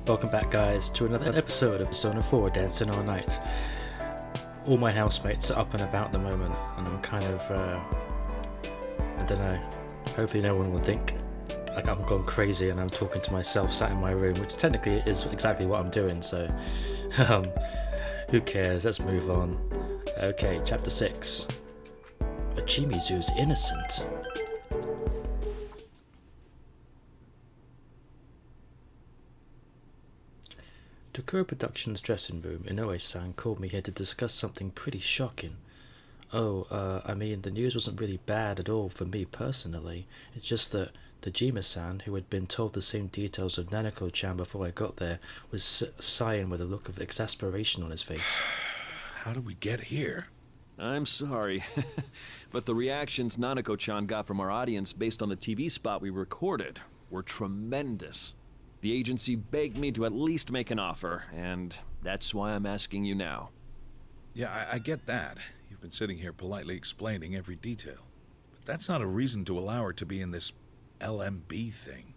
Welcome back, guys, to another episode of Persona 4 Dancing All Night. All my housemates are up and about at the moment, and I'm kind of, I don't know, hopefully no one will think like I'm gone crazy and I'm talking to myself sat in my room, which technically is exactly what I'm doing, so who cares, let's move on. Okay, chapter 6. Achimizu's innocent. To Kuro Productions' dressing room, Inoue-san called me here to discuss something pretty shocking. I mean, the news wasn't really bad at all for me personally. It's just that Dejima-san, who had been told the same details of Nanako-chan before I got there, was sighing with a look of exasperation on his face. How did we get here? I'm sorry, but the reactions Nanako-chan got from our audience based on the TV spot we recorded were tremendous. The agency begged me to at least make an offer, and that's why I'm asking you now. Yeah, I get that. You've been sitting here politely explaining every detail. But that's not a reason to allow her to be in this LMB thing.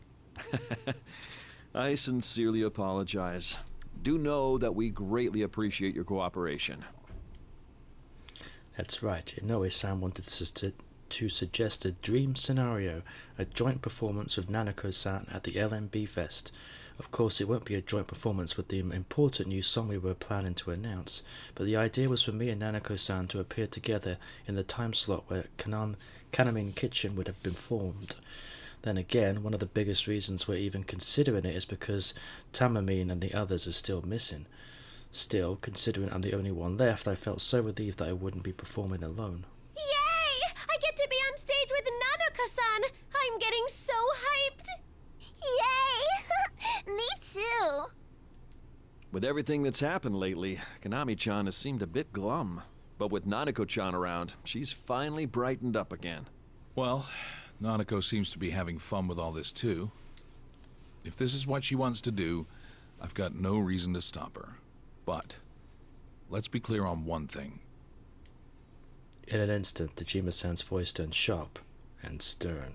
I sincerely apologize. Do know that we greatly appreciate your cooperation. That's right, Inoue-san wanted to suggest a dream scenario, a joint performance with Nanako-san at the LMB Fest. Of course, it won't be a joint performance with the important new song we were planning to announce, but the idea was for me and Nanako-san to appear together in the time slot where Kanamin Kitchen would have been formed. Then again, one of the biggest reasons we're even considering it is because Tamamine and the others are still missing. Still, considering I'm the only one left, I felt so relieved that I wouldn't be performing alone. Yay! I get to be on stage with Nanako-san! I'm getting so hyped! Yay! Me too! With everything that's happened lately, Kanami-chan has seemed a bit glum. But with Nanako-chan around, she's finally brightened up again. Well, Nanako seems to be having fun with all this too. If this is what she wants to do, I've got no reason to stop her. But let's be clear on one thing. In an instant, Dejima-san's voice turned sharp and stern.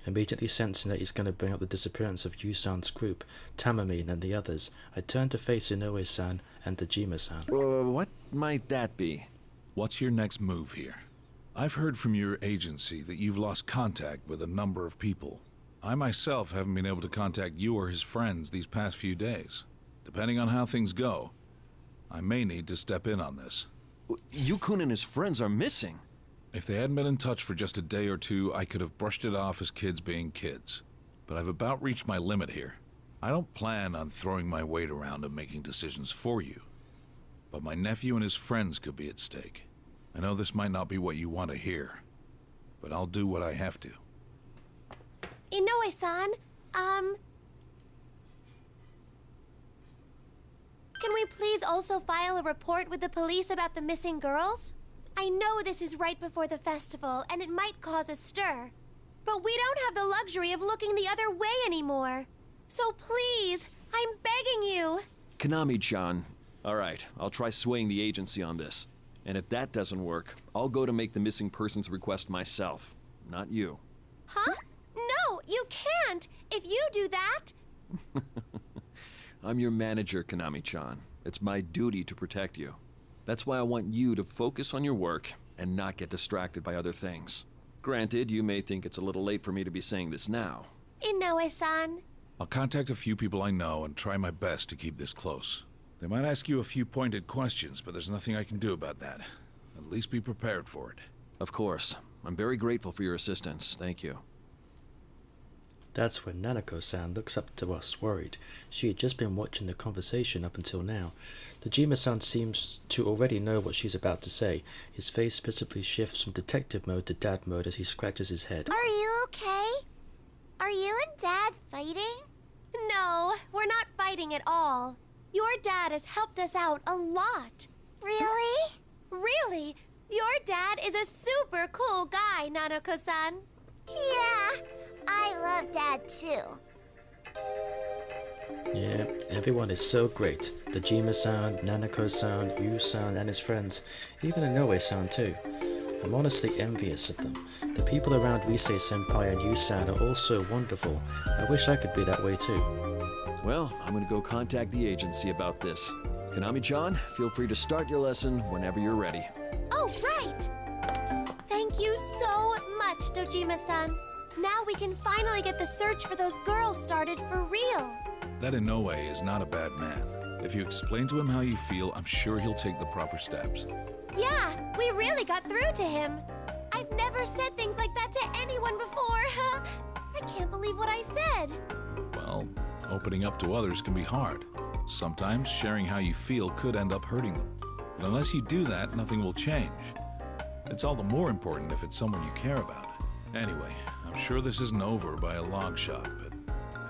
Immediately sensing that he's going to bring up the disappearance of Yu-san's group, Tamamine and the others, I turned to face Inoue-san and Dejima-san. What might that be? What's your next move here? I've heard from your agency that you've lost contact with a number of people. I myself haven't been able to contact you or his friends these past few days. Depending on how things go, I may need to step in on this. Yukun and his friends are missing. If they hadn't been in touch for just a day or two, I could have brushed it off as kids being kids. But I've about reached my limit here. I don't plan on throwing my weight around and making decisions for you. But my nephew and his friends could be at stake. I know this might not be what you want to hear, but I'll do what I have to. Inoue-san, can we please also file a report with the police about the missing girls? I know this is right before the festival, and it might cause a stir. But we don't have the luxury of looking the other way anymore. So please, I'm begging you. Kanami-chan. Alright, I'll try swaying the agency on this. And if that doesn't work, I'll go to make the missing persons request myself. Not you. Huh? No, you can't! If you do that... I'm your manager, Kanami-chan. It's my duty to protect you. That's why I want you to focus on your work and not get distracted by other things. Granted, you may think it's a little late for me to be saying this now. Inoue-san. I'll contact a few people I know and try my best to keep this close. They might ask you a few pointed questions, but there's nothing I can do about that. At least be prepared for it. Of course. I'm very grateful for your assistance. Thank you. That's when Nanako-san looks up to us worried. She had just been watching the conversation up until now. Dejima-san seems to already know what she's about to say. His face visibly shifts from detective mode to dad mode as he scratches his head. Are you okay? Are you and Dad fighting? No, we're not fighting at all. Your dad has helped us out a lot. Really? Really? Your dad is a super cool guy, Nanako-san. Yeah, I love Dad too. Yeah, everyone is so great. Dejima-san, Nanako-san, Yu-san and his friends, even Inoue-san too. I'm honestly envious of them. The people around Rise-senpai and Yu-san are all so wonderful. I wish I could be that way too. Well, I'm gonna go contact the agency about this. Konami-chan, feel free to start your lesson whenever you're ready. Oh, right! Thank you so much, Dojima-san. Now we can finally get the search for those girls started for real. That in no way is not a bad man. If you explain to him how you feel, I'm sure he'll take the proper steps. Yeah, we really got through to him. I've never said things like that to anyone before. I can't believe what I said. Well, opening up to others can be hard. Sometimes sharing how you feel could end up hurting them. But unless you do that, nothing will change. It's all the more important if it's someone you care about. Anyway, I'm sure this isn't over by a long shot, but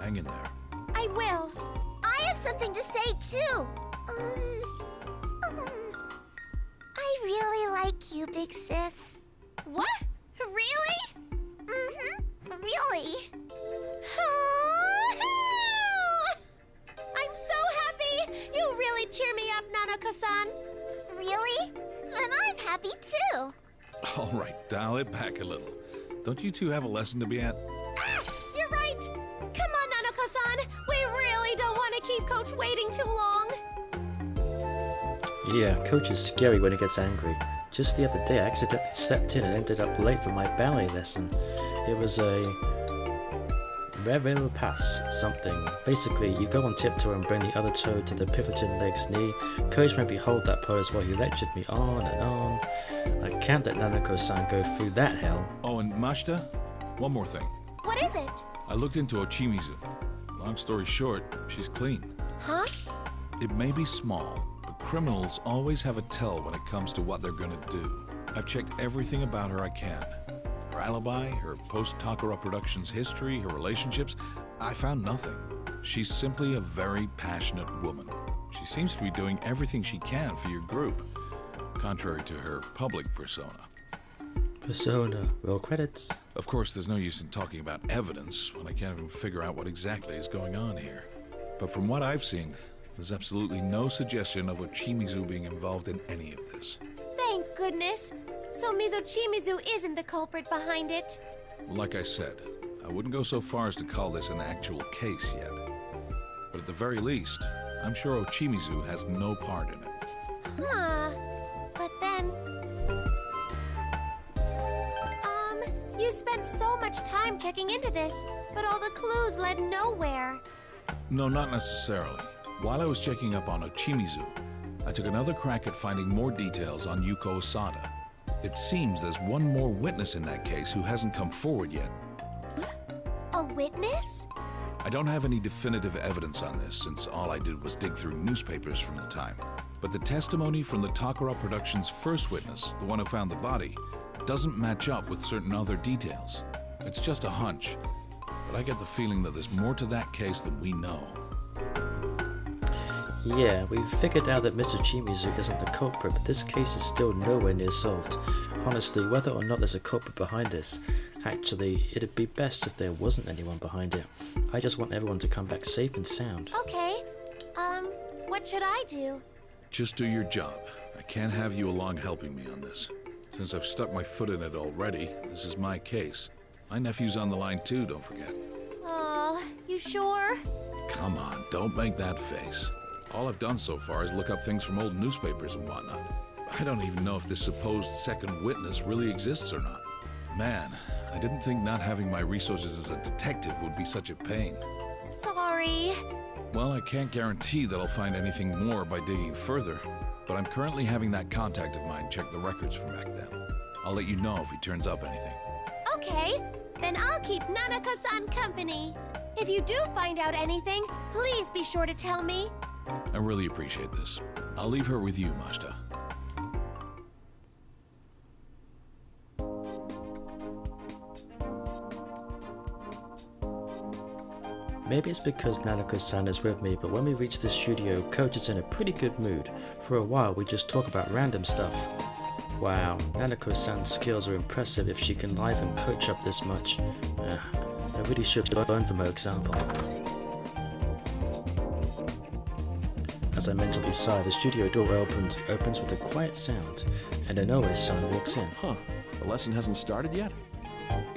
hang in there. I will. I have something to say, too. I really like you, big sis. What? Really? Mm-hmm. Really. I'm so happy! You really cheer me up, Nanako-san. Really? Then I'm happy, too. All right, dial it back a little. Don't you two have a lesson to be at? Ah, you're right. Come on, Nanako-san. We really don't want to keep Coach waiting too long. Yeah, Coach is scary when he gets angry. Just the other day, I accidentally stepped in and ended up late for my ballet lesson. It was a revel pass something. Basically, you go on tiptoe and bring the other toe to the pivoting leg's knee. Coach made me hold that pose while he lectured me on and on. I can't let Nanako-san go through that hell. Oh, and Mashita, one more thing. What is it? I looked into Ochimizu. Long story short, she's clean. Huh? It may be small, but criminals always have a tell when it comes to what they're gonna do. I've checked everything about her I can. Her alibi, her post-Takara Productions history, her relationships, I found nothing. She's simply a very passionate woman. She seems to be doing everything she can for your group, contrary to her public persona. Persona, roll credits. Of course, there's no use in talking about evidence when I can't even figure out what exactly is going on here. But from what I've seen, there's absolutely no suggestion of Ochimizu being involved in any of this. Thank goodness. So Mizochimizu isn't the culprit behind it. Like I said, I wouldn't go so far as to call this an actual case yet. But at the very least, I'm sure Ochimizu has no part in it. Huh. But then... you spent so much time checking into this, but all the clues led nowhere. No, not necessarily. While I was checking up on Ochimizu, I took another crack at finding more details on Yuko Osada. It seems there's one more witness in that case who hasn't come forward yet. A witness? I don't have any definitive evidence on this, since all I did was dig through newspapers from the time. But the testimony from the Takara Productions' first witness, the one who found the body, doesn't match up with certain other details. It's just a hunch, but I get the feeling that there's more to that case than we know. Yeah, we've figured out that Mr. Chimizu isn't the culprit, but this case is still nowhere near solved. Honestly, whether or not there's a culprit behind this, actually, it'd be best if there wasn't anyone behind it. I just want everyone to come back safe and sound. Okay. What should I do? Just do your job. I can't have you along helping me on this. Since I've stuck my foot in it already, this is my case. My nephew's on the line too, don't forget. Aw, you sure? Come on, don't make that face. All I've done so far is look up things from old newspapers and whatnot. I don't even know if this supposed second witness really exists or not. Man, I didn't think not having my resources as a detective would be such a pain. Sorry. Well, I can't guarantee that I'll find anything more by digging further, but I'm currently having that contact of mine check the records from back then. I'll let you know if he turns up anything. Okay, then I'll keep Nanako-san company. If you do find out anything, please be sure to tell me. I really appreciate this. I'll leave her with you, Mashita. Maybe it's because Nanako-san is with me, but when we reach the studio, Coach is in a pretty good mood. For a while, we just talk about random stuff. Wow, Nanako-san's skills are impressive if she can live and coach up this much. I really should learn from her example. As I mentally sigh, the studio door opens with a quiet sound, and an OS-san walks in. Huh, the lesson hasn't started yet?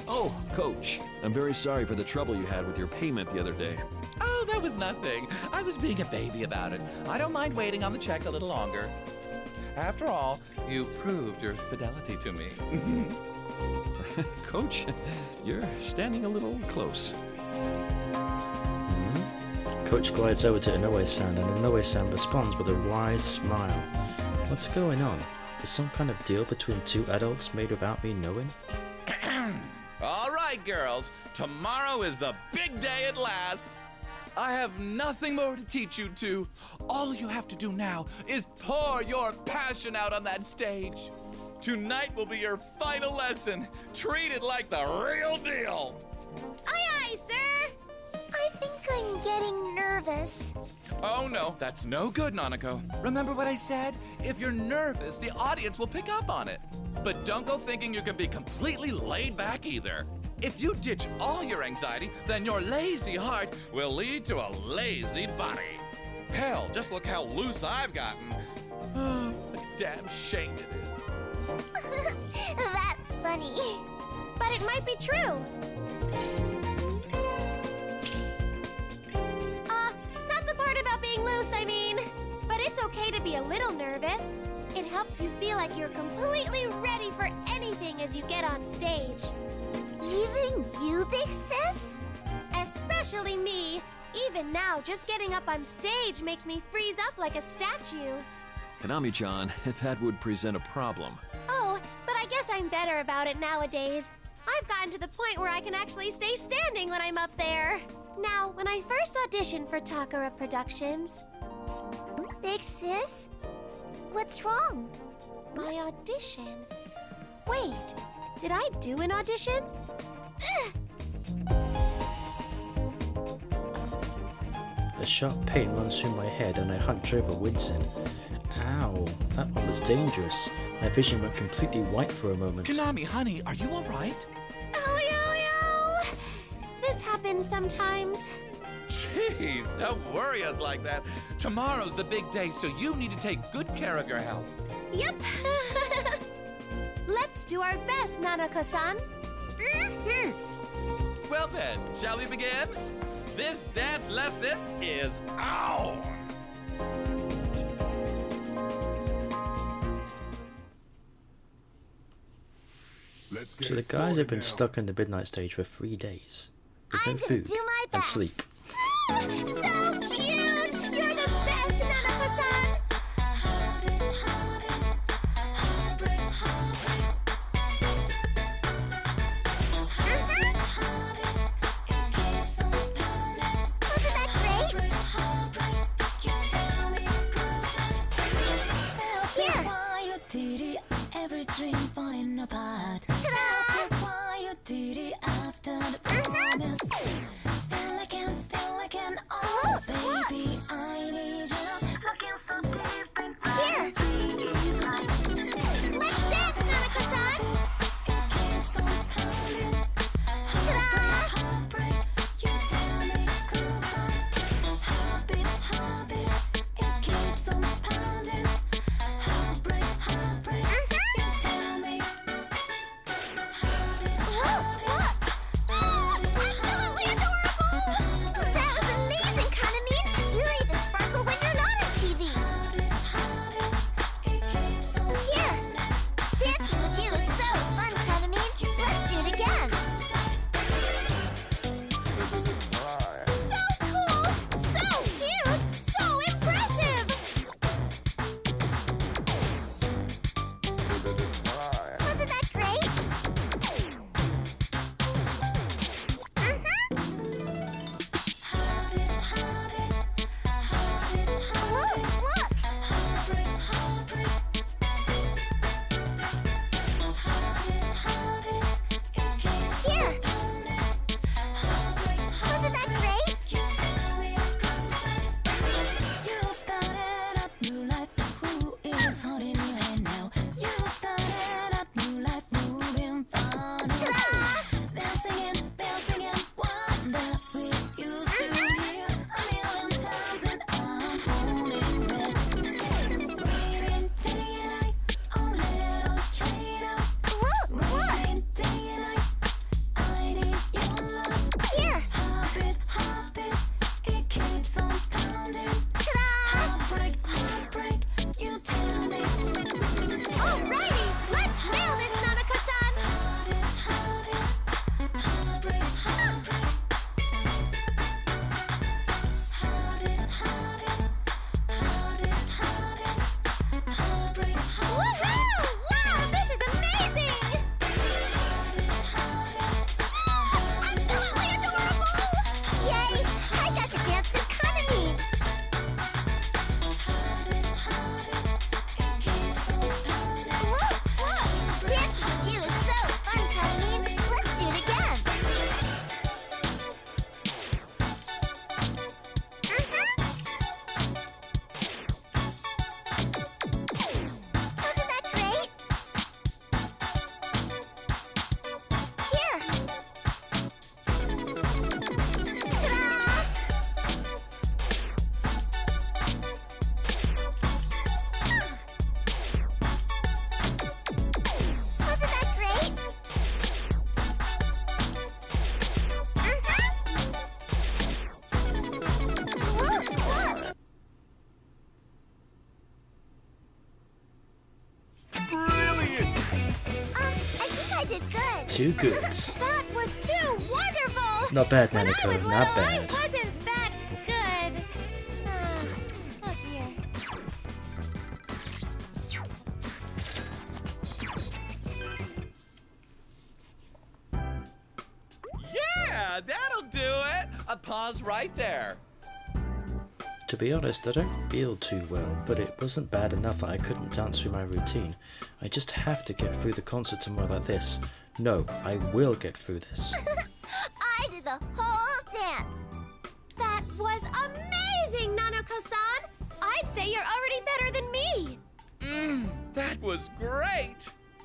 Oh, Coach, I'm very sorry for the trouble you had with your payment the other day. Oh, that It was nothing. I was being a baby about it. I don't mind waiting on the check a little longer. After all, you proved your fidelity to me. Coach, you're standing a little close. Coach glides over to Inoue-san, and Inoue-san responds with a wise smile. What's going on? Is some kind of deal between two adults made without me knowing? All right, girls. Tomorrow is the big day at last. I have nothing more to teach you two. All you have to do now is pour your passion out on that stage. Tonight will be your final lesson. Treat it like the real deal. Aye, aye, sir. I think I'm getting nervous. Oh no, that's no good, Nanako. Remember what I said? If you're nervous, the audience will pick up on it. But don't go thinking you can be completely laid back either. If you ditch all your anxiety, then your lazy heart will lead to a lazy body. Hell, just look how loose I've gotten. Oh, what a damn shame it is. That's funny. But it might be true. Not the part about being loose, I mean. But it's okay to be a little nervous. It helps you feel like you're completely ready for anything as you get on stage. Even you, Big Sis? Especially me. Even now, just getting up on stage makes me freeze up like a statue. Konami-chan, that would present a problem. Oh, but I guess I'm better about it nowadays. I've gotten to the point where I can actually stay standing when I'm up there. Now, when I first auditioned for Takara Productions... Big Sis? What's wrong? My audition? Wait, did I do an audition? A sharp pain runs through my head and I hunch over, wincing. Ow, that one was dangerous. My vision went completely white for a moment. Konami, honey, are you all right? Oh, yo. This happens sometimes. Jeez, don't worry us like that. Tomorrow's the big day, so you need to take good care of your health. Yep. Let's do our best, Nanako-san. Well then, shall we begin? This dance lesson is on! Let's get So the guys started have been now. stuck in the midnight stage for 3 days. With I'm no gonna food do my and best. sleep. So cute! You're the best, Nanako-san! Wasn't that great? Here! Why you did it, every dream falling apart. Ta-da! Why you did it after the promise. Still I can, oh baby, I need you. Looking so deep in Here! Let's dance, Nanako-san! it keeps on pounding. Ta-da! Heartbreak, you tell me goodbye. Heartbeat, it keeps on pounding. Heartbreak, you tell me. Look! too good. That was too wonderful! Not bad, When I Nanako, was not little, I bad. wasn't that good. Oh dear. Yeah, that'll do it. A pause right there. To be honest, I don't feel too well, but it wasn't bad enough that I couldn't dance through my routine. I just have to get through the concert tomorrow like this. No, I will get through this. I did the whole dance. That was amazing, Nanako-san. I'd say you're already better than me. That was great.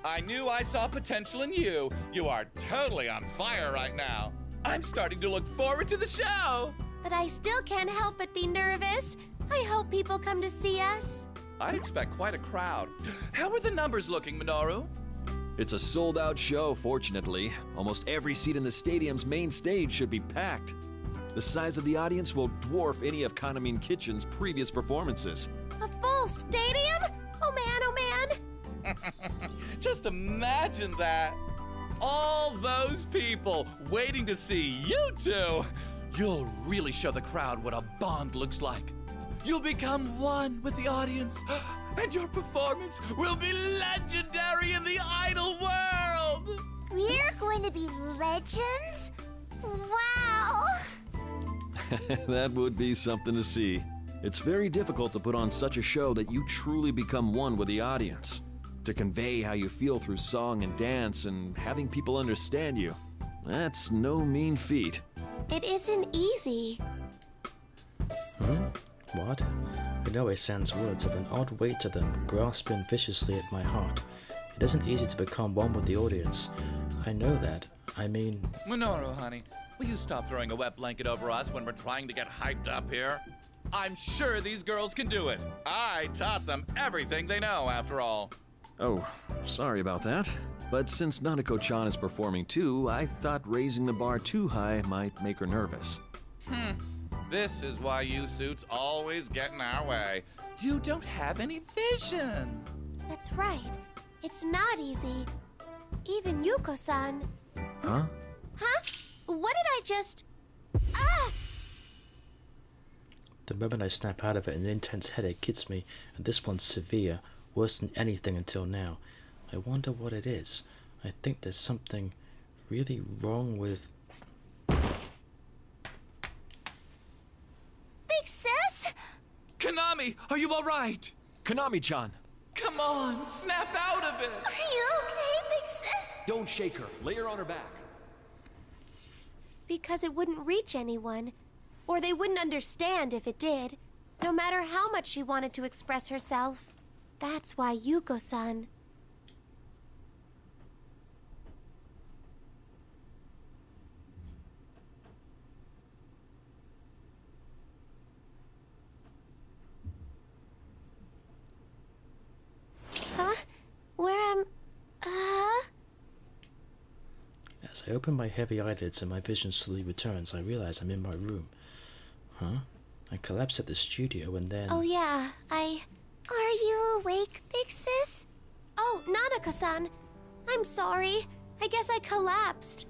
I knew I saw potential in you. You are totally on fire right now. I'm starting to look forward to the show. But I still can't help but be nervous. I hope people come to see us. I'd expect quite a crowd. How are the numbers looking, Minoru? It's a sold-out show, fortunately. Almost every seat in the stadium's main stage should be packed. The size of the audience will dwarf any of Kaname Kitchen's previous performances. A full stadium? Oh man. Just imagine that. All those people waiting to see you two. You'll really show the crowd what a bond looks like. You'll become one with the audience, and your performance will be legendary in the idol world. We're going to be legends? Wow. That would be something to see. It's very difficult to put on such a show that you truly become one with the audience. To convey how you feel through song and dance and having people understand you. That's no mean feat. It isn't easy. What? Inoue-san's words have an odd weight to them, grasping viciously at my heart. It isn't easy to become one with the audience. I know that. I mean, Minoru, honey, will you stop throwing a wet blanket over us when we're trying to get hyped up here? I'm sure these girls can do it. I taught them everything they know, after all. Oh, sorry about that. But since Nanako-chan is performing too, I thought raising the bar too high might make her nervous. This is why you suits always get in our way. You don't have any vision. That's right. It's not easy. Even Yuko-san. huh? Huh? What did I just... Ah! The moment I snap out of it, an intense headache hits me, and this one's severe, worse than anything until now. I wonder what it is. I think there's something really wrong with... Big sis? Kaname, are you all right? Kaname-chan! Come on, snap out of it. Are you okay, big sis? Don't shake her. Lay her on her back. Because it wouldn't reach anyone. Or they wouldn't understand if it did. No matter how much she wanted to express herself. That's why Yuko-san... Huh? Where am... As I open my heavy eyelids and my vision slowly returns, I realize I'm in my room. Huh? I collapsed at the studio and then... Oh yeah, Are you awake, big sis? Oh, Nanako-san. I'm sorry. I guess I collapsed.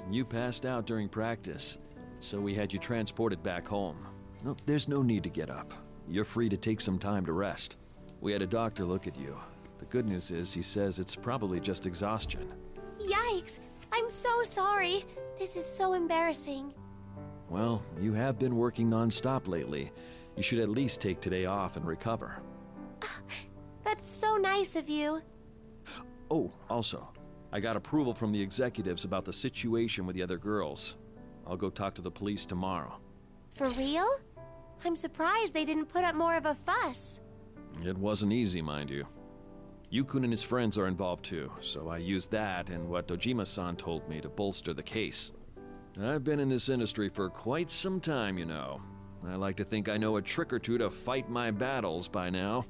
You passed out during practice, so we had you transported back home. No, there's no need to get up. You're free to take some time to rest. We had a doctor look at you. The good news is he says it's probably just exhaustion. Yikes! I'm so sorry. This is so embarrassing. Well, you have been working non-stop lately. You should at least take today off and recover. That's so nice of you. Oh, also, I got approval from the executives about the situation with the other girls. I'll go talk to the police tomorrow. For real? I'm surprised they didn't put up more of a fuss. It wasn't easy, mind you. Yukun and his friends are involved too, so I used that and what Dojima-san told me to bolster the case. I've been in this industry for quite some time, you know. I like to think I know a trick or two to fight my battles by now.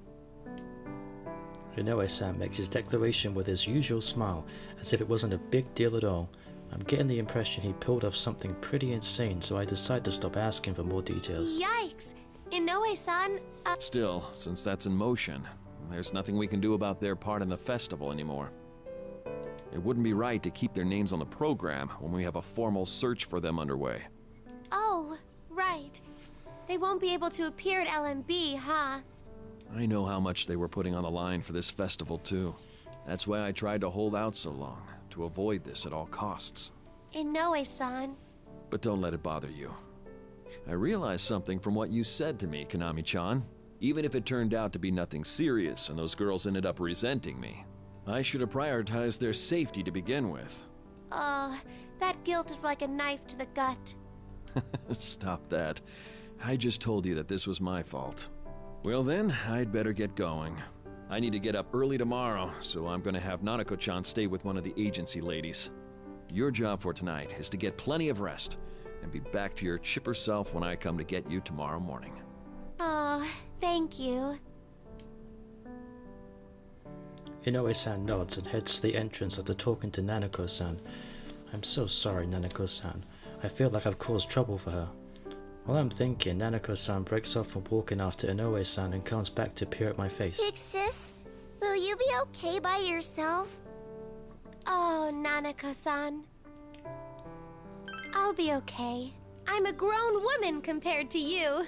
Inoue-san makes his declaration with his usual smile, as if it wasn't a big deal at all. I'm getting the impression he pulled off something pretty insane, so I decide to stop asking for more details. Yikes! Inoue-san, Still, since that's in motion, there's nothing we can do about their part in the festival anymore. It wouldn't be right to keep their names on the program when we have a formal search for them underway. Oh, right. They won't be able to appear at LMB, huh? I know how much they were putting on the line for this festival, too. That's why I tried to hold out so long, to avoid this at all costs. Inoue-san. But don't let it bother you. I realized something from what you said to me, Konami-chan. Even if it turned out to be nothing serious and those girls ended up resenting me, I should have prioritized their safety to begin with. Oh, that guilt is like a knife to the gut. Stop that. I just told you that this was my fault. Well then, I'd better get going. I need to get up early tomorrow, so I'm gonna have Nanako-chan stay with one of the agency ladies. Your job for tonight is to get plenty of rest and be back to your chipper self when I come to get you tomorrow morning. Oh, thank you. Inoue-san nods and heads to the entrance after talking to Nanako-san. I'm so sorry, Nanako-san. I feel like I've caused trouble for her. While I'm thinking, Nanako-san breaks off from walking after Inoue-san and comes back to peer at my face. Big sis, will you be okay by yourself? Oh, Nanako-san. I'll be okay. I'm a grown woman compared to you.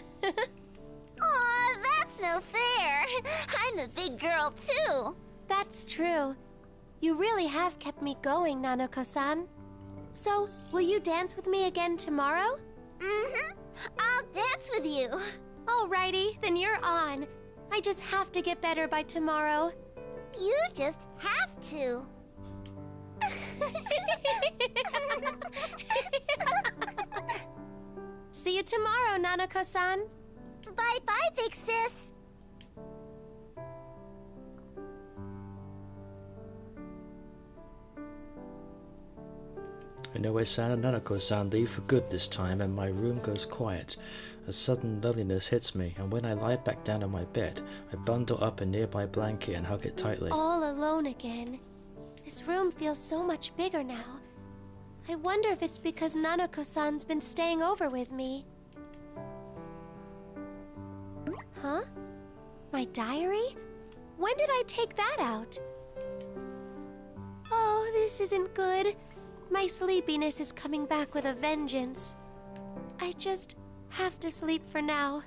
Aw, that's no fair. I'm a big girl, too. That's true. You really have kept me going, Nanako-san. So, will you dance with me again tomorrow? Mm-hmm. I'll dance with you. Alrighty, then you're on. I just have to get better by tomorrow. You just have to. See you tomorrow, Nanako-san. Bye-bye, big sis. Inoue-san and Nanako-san leave for good this time, and my room goes quiet. A sudden loneliness hits me, and when I lie back down on my bed, I bundle up a nearby blanket and hug it tightly. All alone again. This room feels so much bigger now. I wonder if it's because Nanako-san's been staying over with me. Huh? My diary? When did I take that out? Oh, this isn't good. My sleepiness is coming back with a vengeance. I just have to sleep for now.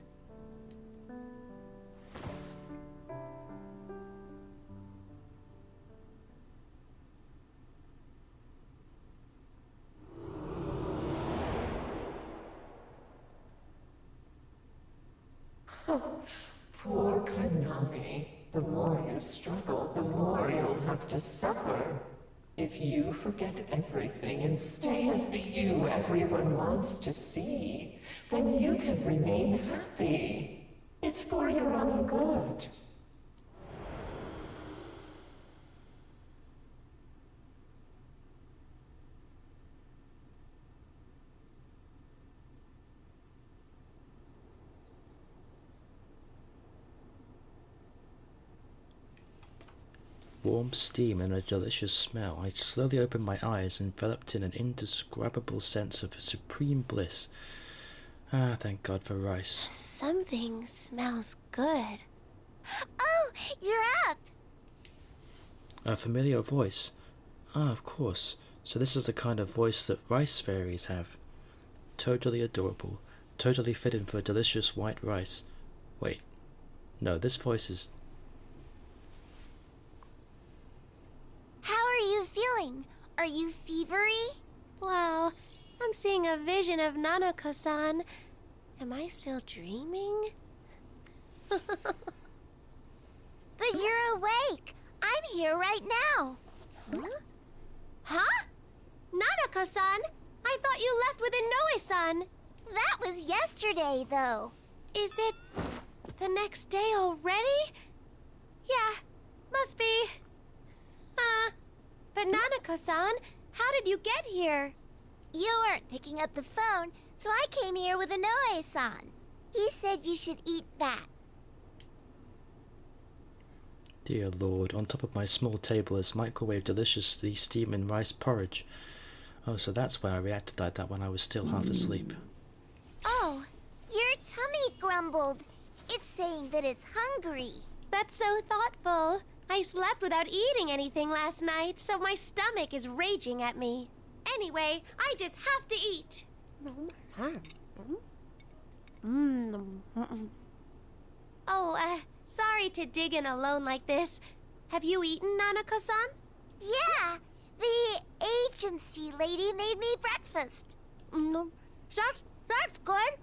Poor Konami. The more you struggle, the more you'll have to suffer. If you forget everything and stay as the you everyone wants to see, then you can remain happy. It's for your own good. Warm steam and a delicious smell. I slowly opened my eyes, enveloped in an indescribable sense of supreme bliss. Ah, thank God for rice. Something smells good. Oh, you're up. A familiar voice. Ah, of course. So this is the kind of voice that rice fairies have. Totally adorable. Totally fitting for delicious white rice. Wait. No, this voice is... How are you feeling? Are you fevery? Wow, I'm seeing a vision of Nanako-san. Am I still dreaming? But you're awake. I'm here right now. Huh? Nanako-san? I thought you left with Inoue-san. That was yesterday, though. Is it the next day already? Yeah, must be. But Nanako-san, how did you get here? You weren't picking up the phone, so I came here with Inoue-san. He said you should eat that. Dear Lord, on top of my small table is microwave deliciously steaming rice porridge. Oh, so that's why I reacted like that when I was still half asleep. Oh, your tummy grumbled. It's saying that it's hungry. That's so thoughtful. I slept without eating anything last night, so my stomach is raging at me. Anyway, I just have to eat. Oh, sorry to dig in alone like this. Have you eaten, Nanako-san? Yeah, the agency lady made me breakfast. That's good.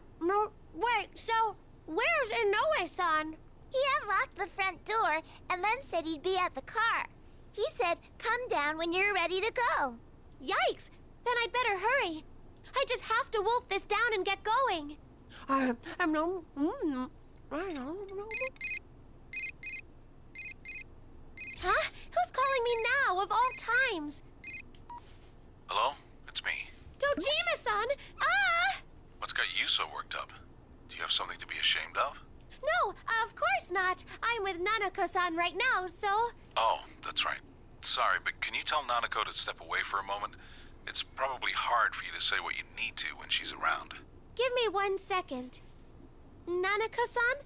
Wait, so where's Inoue-san? He unlocked the front door and then said he'd be at the car. He said, come down when you're ready to go. Yikes! Then I'd better hurry. I just have to wolf this down and get going. Huh? Who's calling me now, of all times? Hello? It's me. Dojima-san! Ah! What's got you so worked up? Do you have something to be ashamed of? No, of course not. I'm with Nanako-san right now, so... Oh, that's right. Sorry, but can you tell Nanako to step away for a moment? It's probably hard for you to say what you need to when she's around. Give me 1 second. Nanako-san?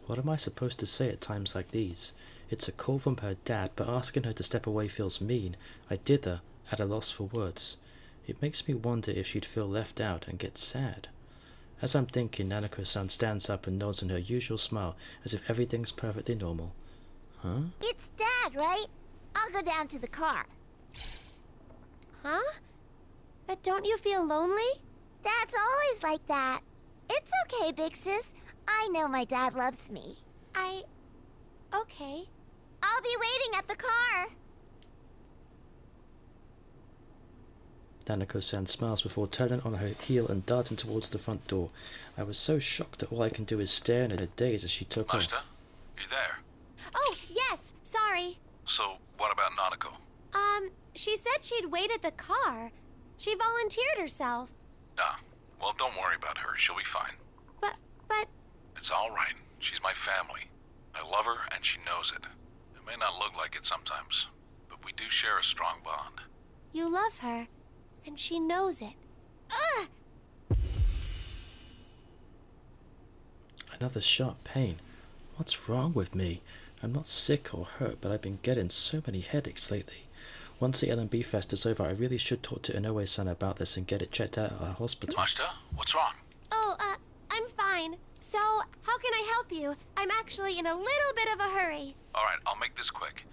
What am I supposed to say at times like these? It's a call from her dad, but asking her to step away feels mean. I dither, at a loss for words. It makes me wonder if she'd feel left out and get sad. As I'm thinking, Nanako-san stands up and nods in her usual smile, as if everything's perfectly normal. Huh? It's Dad, right? I'll go down to the car. Huh? But don't you feel lonely? Dad's always like that. It's okay, Big Sis. I know my dad loves me. Okay. I'll be waiting at the car. Nanako-san smiles before turning on her heel and darting towards the front door. I was so shocked that all I can do is stare in a daze as she took off. Ashta, you there? Oh, yes. Sorry. So, what about Nanako? She said she'd wait at the car. She volunteered herself. Ah, well, don't worry about her. She'll be fine. But... It's all right. She's my family. I love her, and she knows it. It may not look like it sometimes, but we do share a strong bond. You love her, and she knows it. Ugh! Another sharp pain. What's wrong with me? I'm not sick or hurt, but I've been getting so many headaches lately. Once the LMB Fest is over, I really should talk to Inoue-san about this and get it checked out at a hospital. Ashta, what's wrong? Oh, I'm fine. So, how can I help you? I'm actually in a little bit of a hurry. All right, I'll make this quick.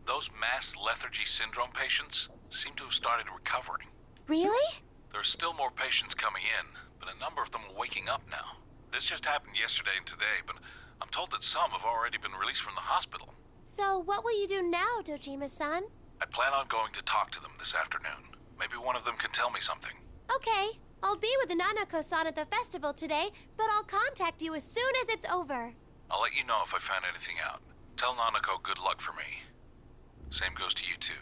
Those mass lethargy syndrome patients seem to have started recovering. Really? There are still more patients coming in, but a number of them are waking up now. This just happened yesterday and today, but I'm told that some have already been released from the hospital. So, what will you do now, Dojima-san? I plan on going to talk to them this afternoon. Maybe one of them can tell me something. Okay. I'll be with Nanako-san at the festival today, but I'll contact you as soon as it's over. I'll let you know if I find anything out. Tell Nanako good luck for me. Same goes to you too.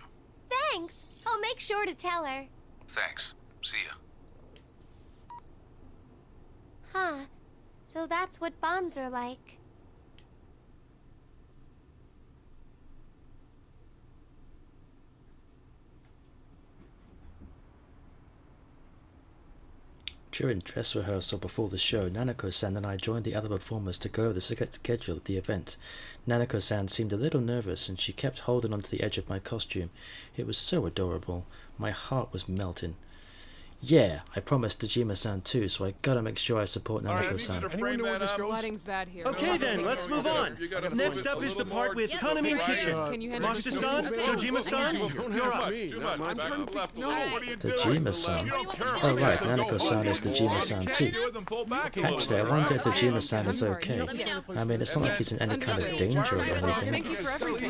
Thanks. I'll make sure to tell her. Thanks. See ya. Huh. So that's what bonds are like. During dress rehearsal before the show, Nanako-san and I joined the other performers to go over the schedule of the event. Nanako-san seemed a little nervous and she kept holding onto the edge of my costume. It was so adorable. My heart was melting. Yeah, I promised Dojima-san too, so I gotta make sure I support Nanako-san. Anyone know where this goes? Lighting's bad here. Okay then, let's move on. Next up is the part with Kaname and Kitchen. Can you handle Mashita-san, Dojima-san, you're up. Dojima-san? Oh right, Nanako-san is Dojima-san too. Actually, I wonder if Dojima-san is okay. I mean, it's not like he's in any kind of danger or anything.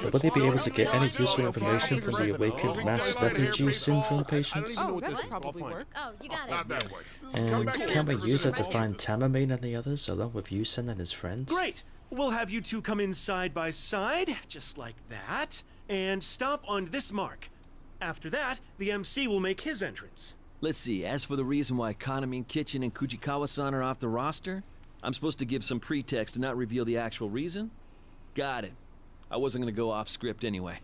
But will they be able to get any useful information from the awakened mass lethargy syndrome patients? Oh, that would probably work. Oh, you got it. And can we use it to find Tamamine and the others, along with Yusen and his friends? Great. We'll have you two come in side by side, just like that, and stop on this mark. After that, the MC will make his entrance. Let's see, as for the reason why Kaname, Kitchen, and Kujikawa-san are off the roster, I'm supposed to give some pretext and not reveal the actual reason? Got it. I wasn't gonna go off script anyway.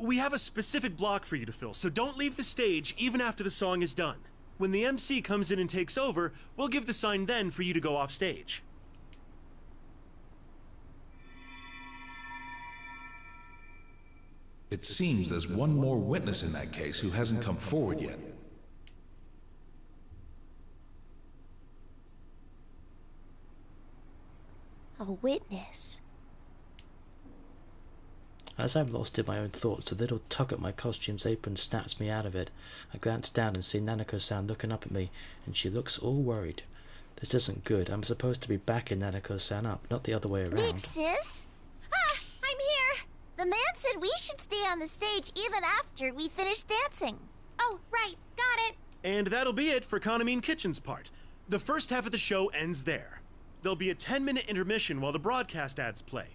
We have a specific block for you to fill, so don't leave the stage even after the song is done. When the MC comes in and takes over, we'll give the sign then for you to go off stage. It seems there's one more witness in that case who hasn't come forward yet. A witness. As I'm lost in my own thoughts, a little tug at my costume's apron snaps me out of it. I glance down and see Nanako-san looking up at me, and she looks all worried. This isn't good. I'm supposed to be backing Nanako-san up, not the other way around. Big sis? Ah, I'm here! The man said we should stay on the stage even after we finish dancing. Oh, right, got it. And that'll be it for Konamine Kitchen's part. The first half of the show ends there. There'll be a 10-minute intermission while the broadcast ads play.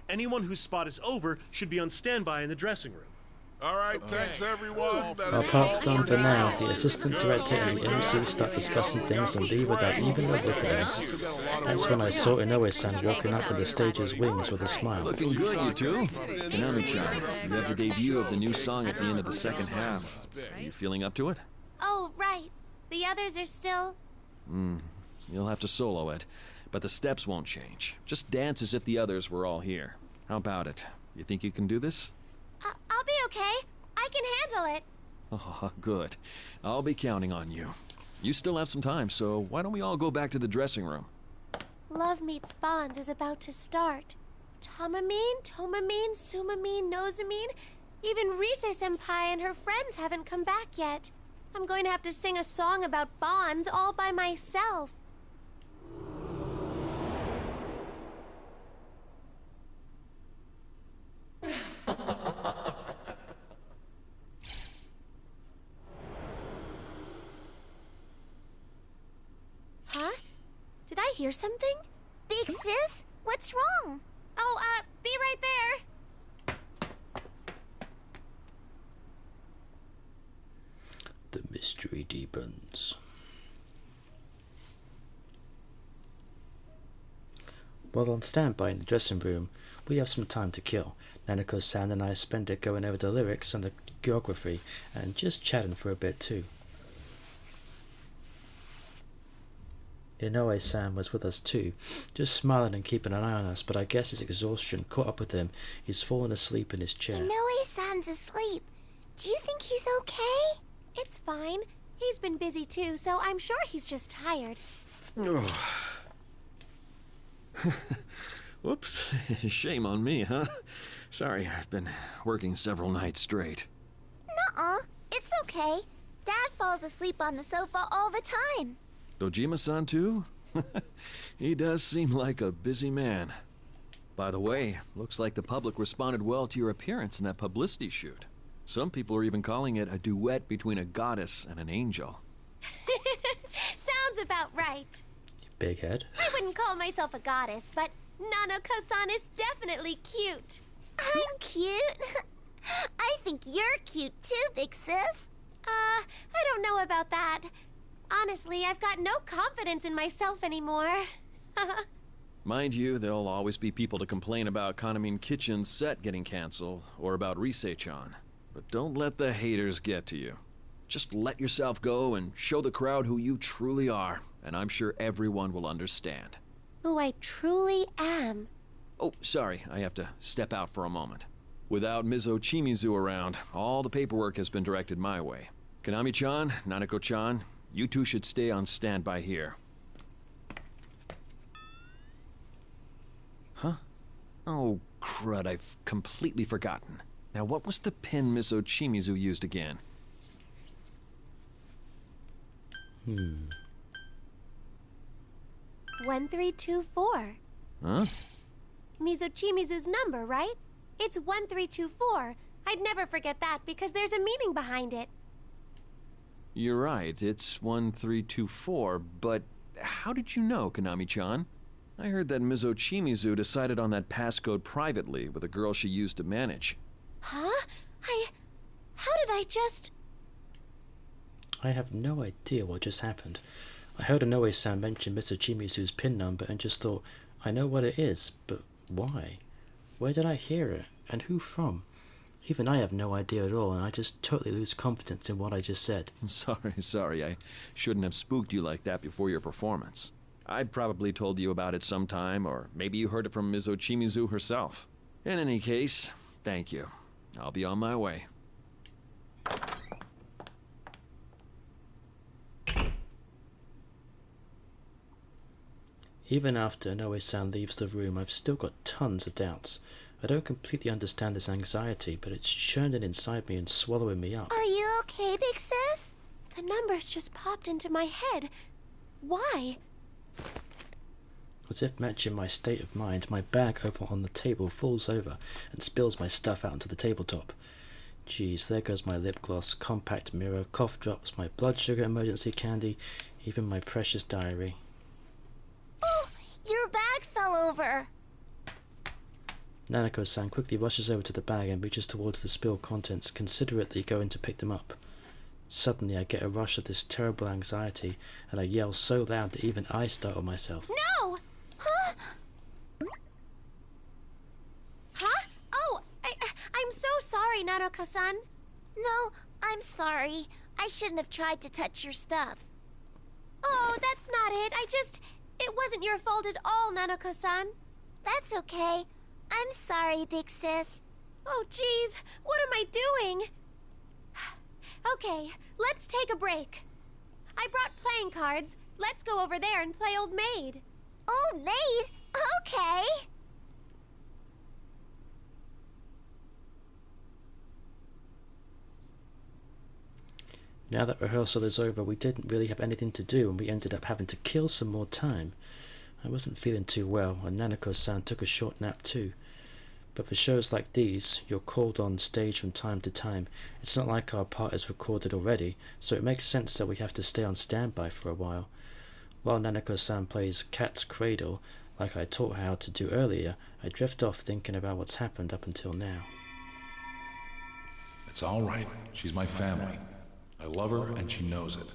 Anyone whose spot is over should be on standby in the dressing room. All right, thanks everyone. Our part's done for now. The assistant director and the MC start discussing things and leave without even a look at us. That's when I saw Inoue-san walking up to the stage's wings with a smile. Looking good, you two. Konami-chan, you have the debut of the new song at the end of the second half. Are you feeling up to it? Oh, right. The others are still... You'll have to solo it, but the steps won't change. Just dance as if the others were all here. How about it? You think you can do this? I'll be okay. I can handle it. Oh, good. I'll be counting on you. You still have some time, so why don't we all go back to the dressing room? Love Meets Bonds is about to start. Tomamine, Tomamine, Sumamine, Nosamine. Even Rise-senpai and her friends haven't come back yet. I'm going to have to sing a song about bonds all by myself. Huh? Did I hear something? Big sis, what's wrong? Oh, be right there. The mystery deepens. While on standby in the dressing room, we have some time to kill. Nanako-san and I spend it going over the lyrics and the geography, and just chatting for a bit too. Inoue-san was with us too, just smiling and keeping an eye on us, but I guess his exhaustion caught up with him. He's fallen asleep in his chair. Inoue-san's asleep. Do you think he's okay? It's fine. He's been busy too, so I'm sure he's just tired. Whoops. Shame on me, huh? Sorry, I've been working several nights straight. Nuh-uh. It's okay. Dad falls asleep on the sofa all the time. Dojima-san too? He does seem like a busy man. By the way, looks like the public responded well to your appearance in that publicity shoot. Some people are even calling it a duet between a goddess and an angel. Sounds about right. You big head. I wouldn't call myself a goddess, but Nanako-san is definitely cute. I'm cute. I think you're cute too, big sis. I don't know about that. Honestly, I've got no confidence in myself anymore. Mind you, there'll always be people to complain about Konamine Kitchen's set getting canceled, or about Rise-chan. But don't let the haters get to you. Just let yourself go and show the crowd who you truly are, and I'm sure everyone will understand. Who I truly am. Oh, sorry, I have to step out for a moment. Without Mizo Chimizu around, all the paperwork has been directed my way. Konami-chan, Nanako-chan, you two should stay on standby here. Huh? Oh, crud, I've completely forgotten. Now, what was the pin Mizo Chimizu used again? 1324. Huh? Mizochimizu's number, right? It's 1324. I'd never forget that because there's a meaning behind it. You're right, it's 1324, but how did you know, Konami-chan? I heard that Mizo Chimizu decided on that passcode privately with a girl she used to manage. Huh? How did I just... I have no idea what just happened. I heard Inoue-san mention Mr. Chimizu's PIN number and just thought, I know what it is, but why? Where did I hear it? And who from? Even I have no idea at all, and I just totally lose confidence in what I just said. Sorry, I shouldn't have spooked you like that before your performance. I'd probably told you about it sometime, or maybe you heard it from Mizo Chimizu herself. In any case, thank you. I'll be on my way. Even after Noe-san leaves the room, I've still got tons of doubts. I don't completely understand this anxiety, but it's churning inside me and swallowing me up. Are you okay, Big Sis? The numbers just popped into my head. Why? As if matching my state of mind, my bag over on the table falls over and spills my stuff out onto the tabletop. Geez, there goes my lip gloss, compact mirror, cough drops, my blood sugar emergency candy, even my precious diary. Oh, your bag fell over. Nanako-san quickly rushes over to the bag and reaches towards the spilled contents, considerately going to pick them up. Suddenly I get a rush of this terrible anxiety, and I yell so loud that even I startle myself. No! Huh? Huh? Oh, I'm so sorry, Nanako-san. No, I'm sorry. I shouldn't have tried to touch your stuff. Oh, that's not it. It wasn't your fault at all, Nanako-san. That's okay. I'm sorry, Big Sis. Oh, geez, what am I doing? Okay, let's take a break. I brought playing cards. Let's go over there and play Old Maid. Old Maid? Okay. Now that rehearsal is over, we didn't really have anything to do, and we ended up having to kill some more time. I wasn't feeling too well, and Nanako-san took a short nap too. But for shows like these, you're called on stage from time to time. It's not like our part is recorded already, so it makes sense that we have to stay on standby for a while. While Nanako-san plays Cat's Cradle, like I taught her how to do earlier, I drift off thinking about what's happened up until now. It's all right. She's my family. I love her, and she knows it.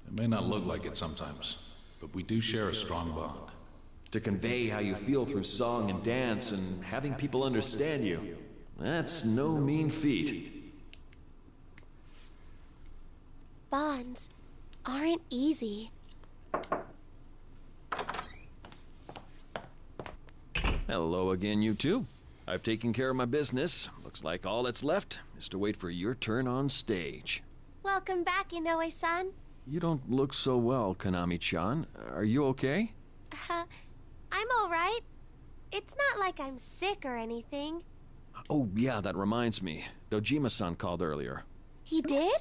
It may not look like it sometimes, but we do share a strong bond. To convey how you feel through song and dance and having people understand you, that's no mean feat. Bonds aren't easy. Hello again, you two. I've taken care of my business. Looks like all that's left is to wait for your turn on stage. Welcome back, Inoue-san. You don't look so well, Konami-chan. Are you okay? I'm all right. It's not like I'm sick or anything. Oh, yeah, that reminds me. Dojima-san called earlier. He did?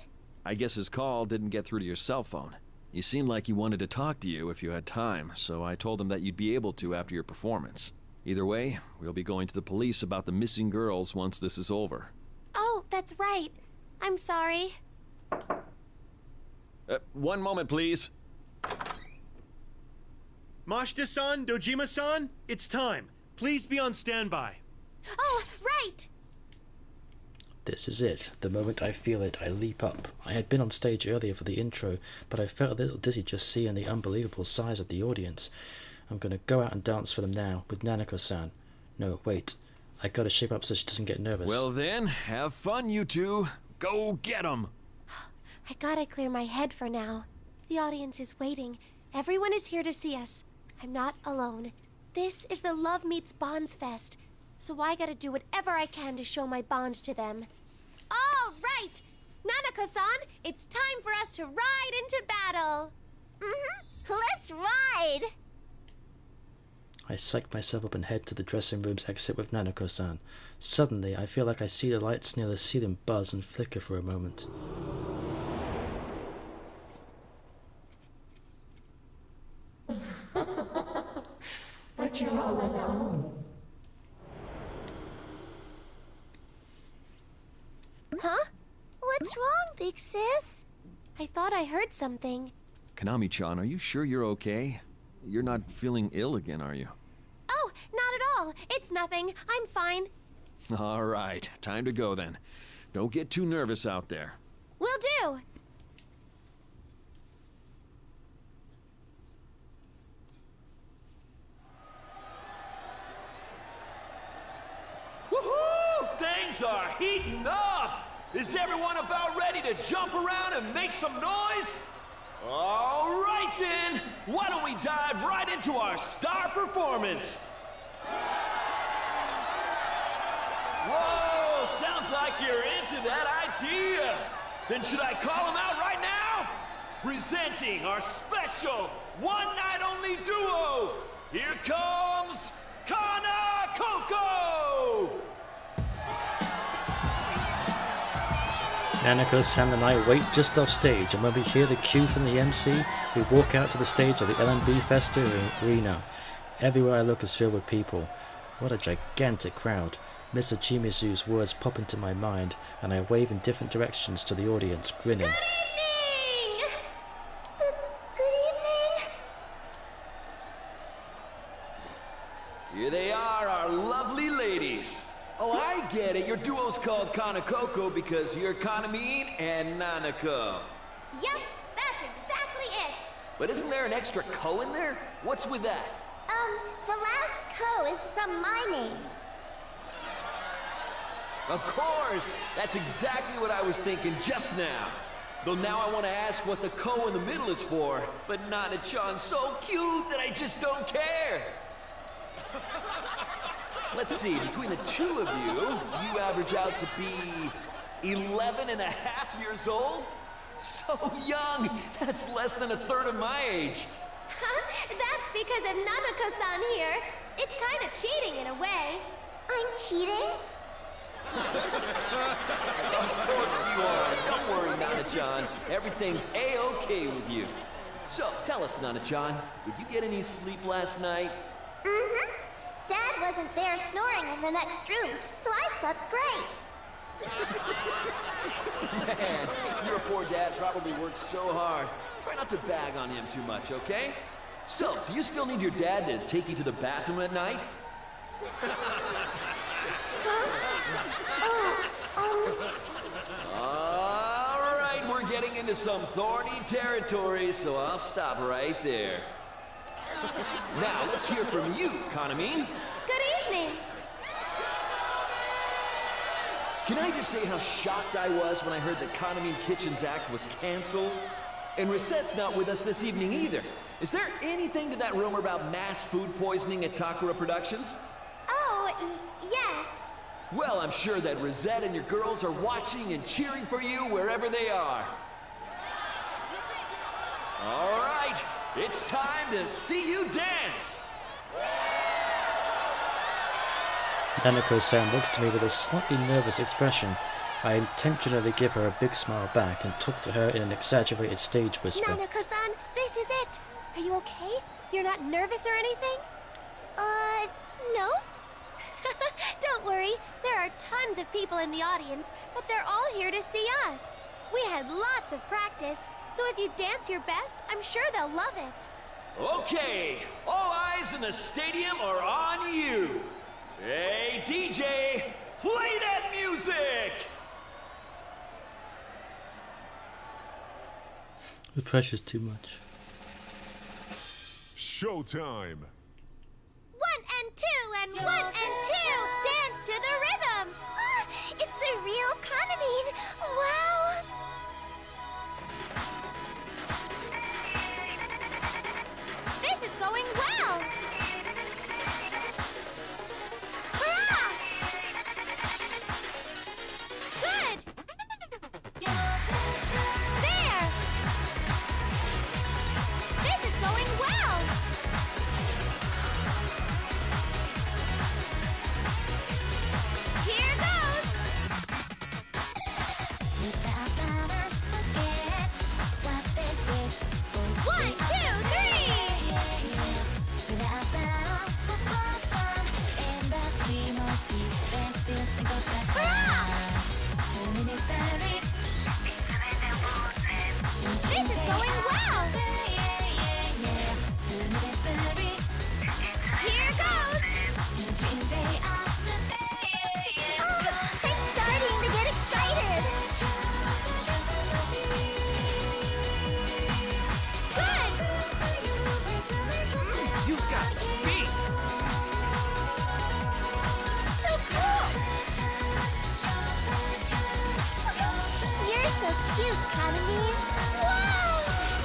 I guess his call didn't get through to your cell phone. You seemed like he wanted to talk to you if you had time, so I told him that you'd be able to after your performance. Either way, we'll be going to the police about the missing girls once this is over. Oh, that's right. I'm sorry. One moment, please. Mashita-san, Dojima-san, it's time. Please be on standby. Oh, right! This is it. The moment I feel it, I leap up. I had been on stage earlier for the intro, but I felt a little dizzy just seeing the unbelievable size of the audience. I'm gonna go out and dance for them now, with Nanako-san. No, wait. I gotta shape up so she doesn't get nervous. Well then, have fun, you two. Go get 'em! I gotta clear my head for now. The audience is waiting. Everyone is here to see us. I'm not alone. This is the Love Meets Bonds Fest, so I gotta do whatever I can to show my bond to them. All right! Nanako-san, it's time for us to ride into battle! Let's ride! I psych myself up and head to the dressing room's exit with Nanako-san. Suddenly, I feel like I see the lights near the ceiling buzz and flicker for a moment. But you're all alone. Huh? What's wrong, Big Sis? I thought I heard something. Konami-chan, are you sure you're okay? You're not feeling ill again, are you? Oh, not at all. It's nothing. I'm fine. All right, time to go then. Don't get too nervous out there. Will do. Woohoo! Things are heating up! Is everyone about ready to jump around and make some noise? All right then, why don't we dive right into our star performance? Whoa, sounds like you're into that idea. Then should I call him out right now? Presenting our special one-night-only duo. Here comes Kana Coco! Nanako, Sam and I wait just off stage, and when we hear the cue from the MC, we walk out to the stage of the LMB Fest arena. Everywhere I look is filled with people. What a gigantic crowd. Mr. Chimizu's words pop into my mind, and I wave in different directions to the audience, grinning. Good evening! Good evening! Here they are, our lovely ladies. Oh, I get it. Your duo's called Kana Coco because you're Kanamine and Nanako. Yep, that's exactly it. But isn't there an extra ko in there? What's with that? The last ko is from my name. Of course! That's exactly what I was thinking just now. Though now I want to ask what the ko in the middle is for, but Nana-chan's so cute that I just don't care. Let's see, between the two of you average out to be 11 and a half years old? So young! That's less than a third of my age. That's because of Nanako-san here. It's kind of cheating in a way. I'm cheating? Of course you are. Don't worry, Nana-chan. Everything's A-okay with you. So, tell us, Nana-chan, did you get any sleep last night? Mm-hmm. Dad wasn't there snoring in the next room, so I slept great. Man, your poor dad probably worked so hard. Try not to bag on him too much, okay? So, do you still need your dad to take you to the bathroom at night? All right, we're getting into some thorny territory, so I'll stop right there. Now, let's hear from you, Kanamine. Good evening. Can I just say how shocked I was when I heard that Kanamine Kitchen's act was canceled? And Risette's not with us this evening either. Is there anything to that rumor about mass food poisoning at Takura Productions? Oh, yes. Well, I'm sure that Risette and your girls are watching and cheering for you wherever they are. All right, it's time to see you dance. Nanako-san looks to me with a slightly nervous expression. I intentionally give her a big smile back and talk to her in an exaggerated stage whisper. Nanako-san, this is it. Are you okay? You're not nervous or anything? No? Don't worry. There are tons of people in the audience, but they're all here to see us. We had lots of practice, so if you dance your best, I'm sure they'll love it. Okay, all eyes in the stadium are on you. Hey, DJ, play that music! The pressure's too much. Showtime! 1 and 2 and 1 and 2. Dance to the rhythm. It's the real Kanamine. Wow. This is going well. Hurrah! Good. There. This is going well. Here goes. One, two, three. This is going well. Here goes. I'm starting to get excited. Good. You've got the beat. So cool. You're so cute, Kanamine. Wow!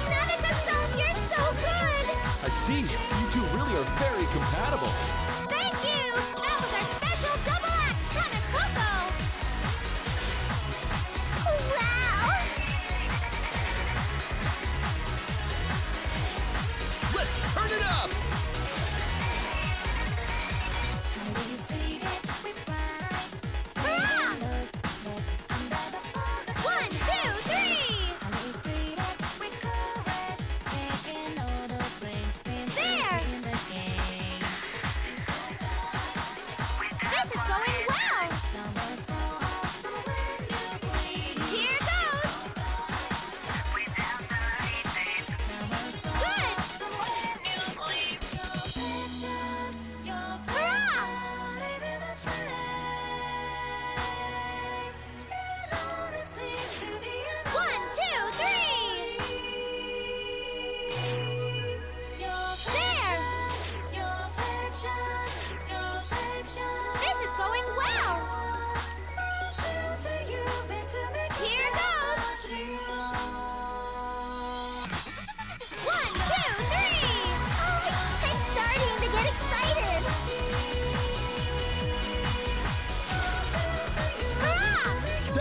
Nanako-san, you're so good. I see. You two really are very compatible. Thank you. That was our special double act, Kana Coco.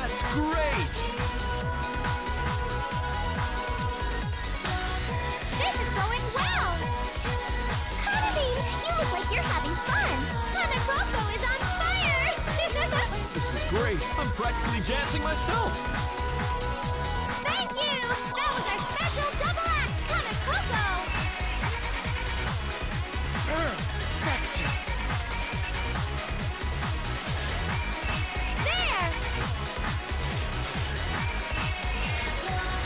That's great! This is going well! Kanamine, you look like you're having fun! Kanakoko is on fire! This is great. I'm practically dancing myself. Thank you! That was our special double act, Kanakoko! Perfection! There!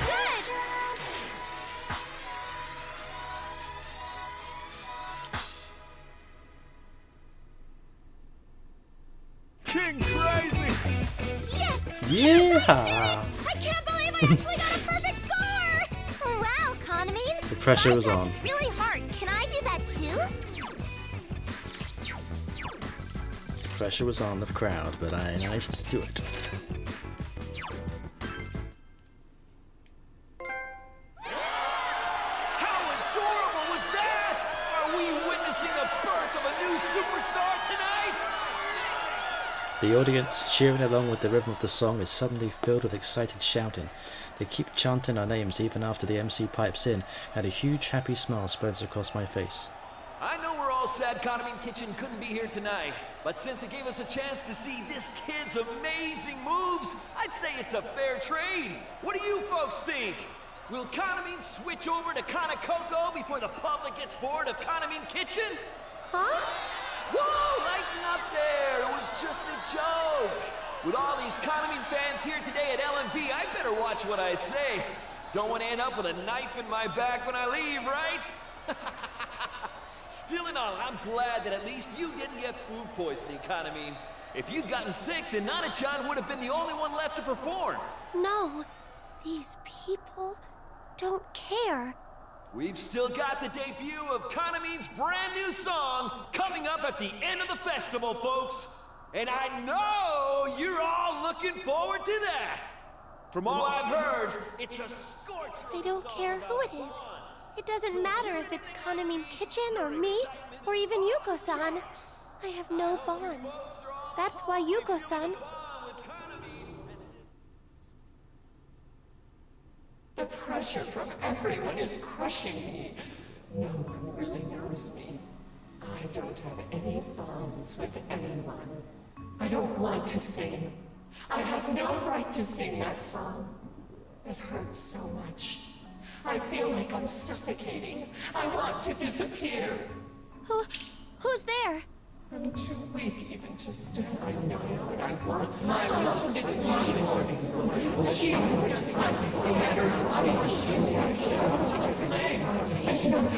Good! King Crazy! Yes! Yeah! I can't believe I actually got a perfect score! Wow, Kanamine! The pressure was That on. is really hard. Can I do that too? Pressure was on the crowd, but I managed to do it. How adorable was that? Are we witnessing the birth of a new superstar tonight? The audience, cheering along with the rhythm of the song, is suddenly filled with excited shouting. They keep chanting our names even after the MC pipes in, and a huge happy smile spreads across my face. I know we're all sad Kanamine Kitchen couldn't be here tonight, but since it gave us a chance to see this kid's amazing moves, I'd say it's a fair trade. What do you folks think? Will Kanamine switch over to Kanakoko before the public gets bored of Kanamine Kitchen? Huh? Whoa, lighten up there. It was just a joke. With all these Kanamine fans here today at LMB, I better watch what I say. Don't want to end up with a knife in my back when I leave, right? Still in all, I'm glad that at least you didn't get food poisoning, Kanamine. If you'd gotten sick, then Nana-chan would have been the only one left to perform. No. These people don't care. We've still got the debut of Kanamine's brand new song coming up at the end of the festival, folks. And I know you're all looking forward to that. From all I've heard, it's a scorcher. They don't care who it is. It doesn't matter if it's Kanamine Kitchen or me or even Yuko-san. I have no bonds. That's why Yuko-san. The pressure from everyone is crushing me. No one really knows me. I don't have any bonds with anyone. I don't want to sing. I have no right to sing that song. It hurts so much. I feel like I'm suffocating. I want to disappear. Who's there? I'm too weak even to stand. I know what I want. Myself, it's my morning. She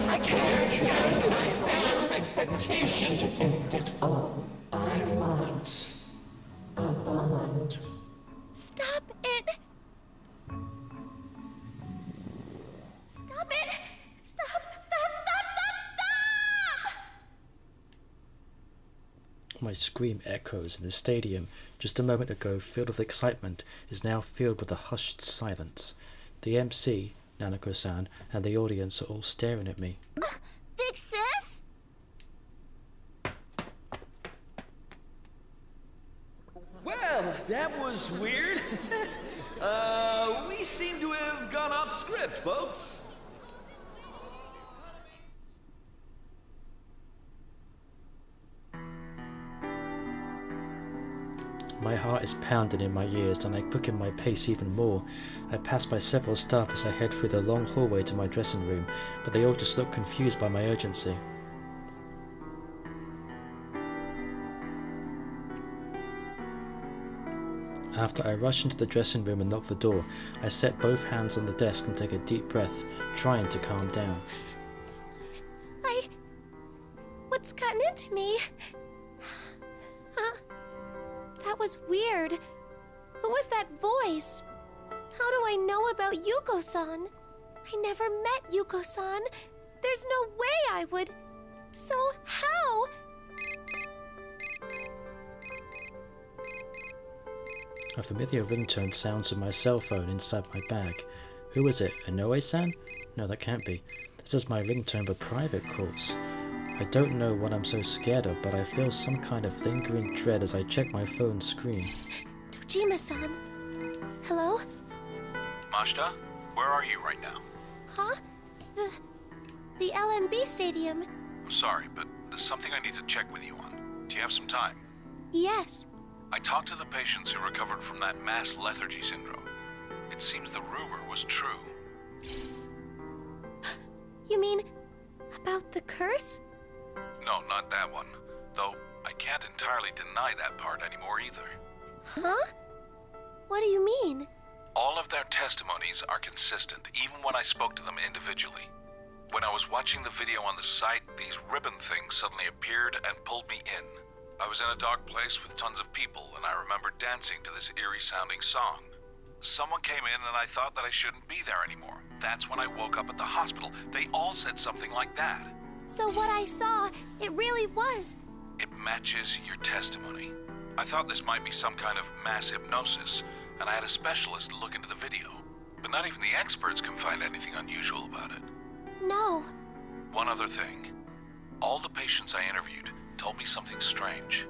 I can't stand myself expectation to end it all. I want a bond. Stop it! Stop it! Stop! My scream echoes in the stadium, just a moment ago filled with excitement, is now filled with a hushed silence. The MC, Nanako-san, and the audience are all staring at me. Big sis? Well, that was weird. We seem to have gone off script, folks. My heart is pounding in my ears and I quicken my pace even more. I pass by several staff as I head through the long hallway to my dressing room, but they all just look confused by my urgency. After I rush into the dressing room and lock the door, I set both hands on the desk and take a deep breath, trying to calm down. What's gotten into me? That was weird. Who was that voice? How do I know about Yuko-san? I never met Yuko-san. There's no way I would. So how? A familiar ringtone sounds on my cell phone inside my bag. Who is it? Inoue-san? No, that can't be. This is my ringtone for private calls. I don't know what I'm so scared of, but I feel some kind of lingering dread as I check my phone screen. Dojima-san. Hello? Mashta, where are you right now? Huh? The LMB Stadium. I'm sorry, but there's something I need to check with you on. Do you have some time? Yes. I talked to the patients who recovered from that mass lethargy syndrome. It seems the rumor was true. You mean about the curse? No, not that one. Though I can't entirely deny that part anymore either. Huh? What do you mean? All of their testimonies are consistent, even when I spoke to them individually. When I was watching the video on the site, these ribbon things suddenly appeared and pulled me in. I was in a dark place with tons of people, and I remember dancing to this eerie-sounding song. Someone came in and I thought that I shouldn't be there anymore. That's when I woke up at the hospital. They all said something like that. So what I saw, it really was... It matches your testimony. I thought this might be some kind of mass hypnosis, and I had a specialist look into the video. But not even the experts can find anything unusual about it. No. One other thing. All the patients I interviewed told me something strange.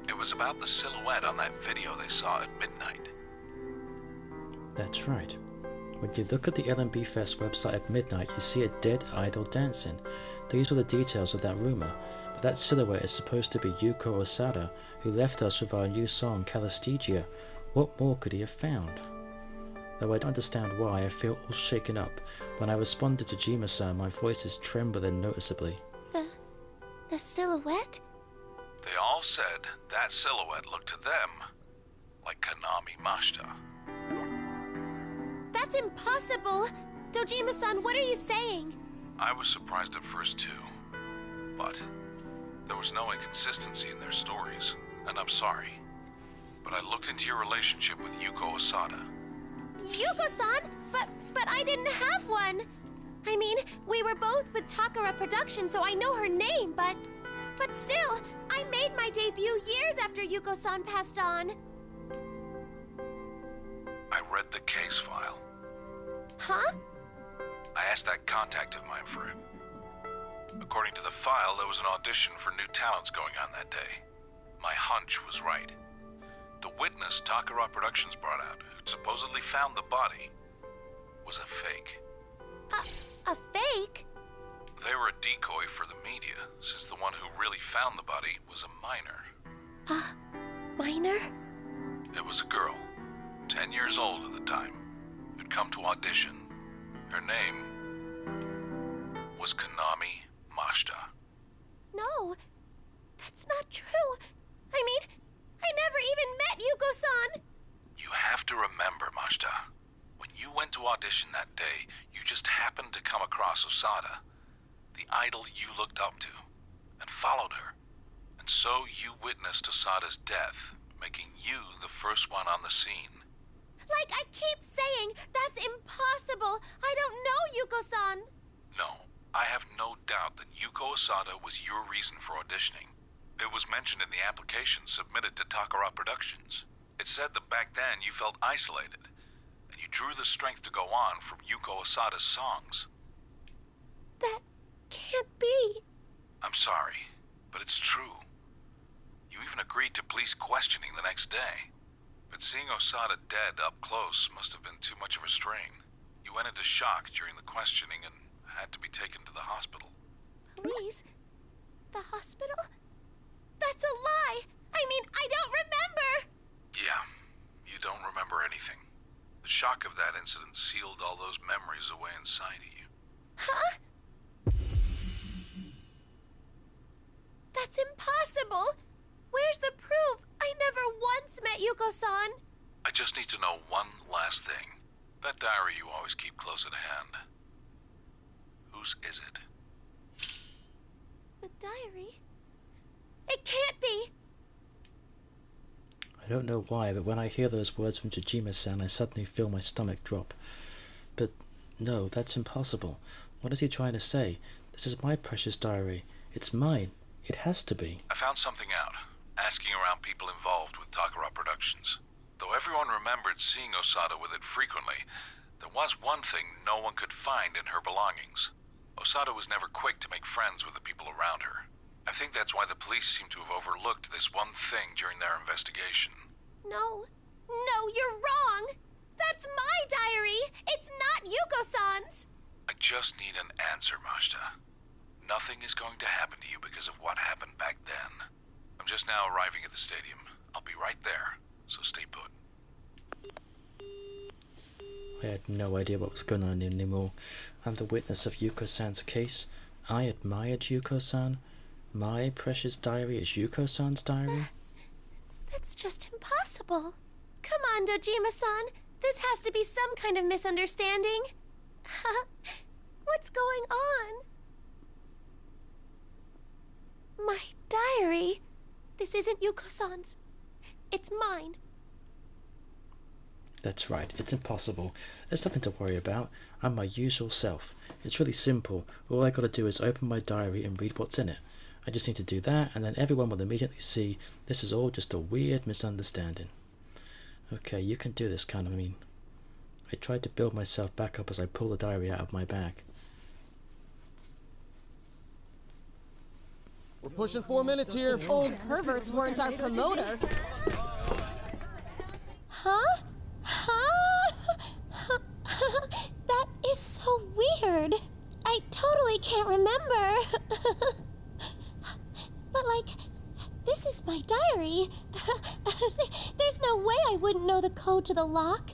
It was about the silhouette on that video they saw at midnight. That's right. When you look at the LMB Fest website at midnight, you see a dead idol dancing. These were the details of that rumor, but that silhouette is supposed to be Yuko Osada, who left us with our new song, Calasthegia. What more could he have found? Though I don't understand why, I feel all shaken up. When I responded to Jima-san, my voice is trembling noticeably. The silhouette? They all said that silhouette looked to them like Konami Mashta. That's impossible! Dojima-san, what are you saying? I was surprised at first too, but there was no inconsistency in their stories, and I'm sorry. But I looked into your relationship with Yuko Osada. Yuko-san? But I didn't have one! I mean, we were both with Takara Productions, so I know her name, but still, I made my debut years after Yuko-san passed on. I read the case file. Huh? I asked that contact of mine for it. According to the file, there was an audition for new talents going on that day. My hunch was right. The witness Takara Productions brought out, who'd supposedly found the body, was a fake. A fake? They were a decoy for the media, since the one who really found the body was a minor. Minor? It was a girl, 10 years old at the time, who'd come to audition. Her name was Konami Mashta. No, that's not true. I mean, I never even met Yuko-san. You have to remember, Mashta. When you went to audition that day, you just happened to come across Osada, the idol you looked up to, and followed her. And so you witnessed Osada's death, making you the first one on the scene. Like I keep saying, that's impossible. I don't know Yuko-san. No, I have no doubt that Yuko Osada was your reason for auditioning. It was mentioned in the application submitted to Takara Productions. It said that back then you felt isolated, and you drew the strength to go on from Yuko Osada's songs. That can't be. I'm sorry, but it's true. You even agreed to police questioning the next day. But seeing Osada dead up close must have been too much of a strain. You went into shock during the questioning and had to be taken to the hospital. Police? The hospital? That's a lie! I mean, I don't remember! Yeah, you don't remember anything. The shock of that incident sealed all those memories away inside of you. Huh? That's impossible! Where's the proof? I never once met Yuko-san. I just need to know one last thing. That diary you always keep close at hand. Whose is it? The diary? It can't be! I don't know why, but when I hear those words from Jojima-san, I suddenly feel my stomach drop. But no, that's impossible. What is he trying to say? This is my precious diary. It's mine. It has to be. I found something out, asking around people involved with Takara Productions. Though everyone remembered seeing Osada with it frequently, there was one thing no one could find in her belongings. Osada was never quick to make friends with the people around her. I think that's why the police seem to have overlooked this one thing during their investigation. No, you're wrong! just need an answer, Majda. Nothing is going to happen to you because of what happened back then. I'm just now arriving at the stadium. I'll be right there, so stay put. I had no idea what was going on anymore. I'm the witness of Yuko-san's case. I admired Yuko-san. My precious diary is Yuko-san's diary? That's just impossible. Come on, Dojima-san. This has to be some kind of misunderstanding. What's going on? My diary. This isn't Yuko-san's. It's mine. That's right, it's impossible. There's nothing to worry about. I'm my usual self. It's really simple. All I gotta do is open my diary and read what's in it. I just need to do that, and then everyone will immediately see this is all just a weird misunderstanding. Okay, you can do this, Kanami. I tried to build myself back up as I pull the diary out of my bag. We're pushing 4 minutes here. Old perverts weren't our promoter. Huh? That is so weird. I totally can't remember. But this is my diary. There's no way I wouldn't know the code to the lock.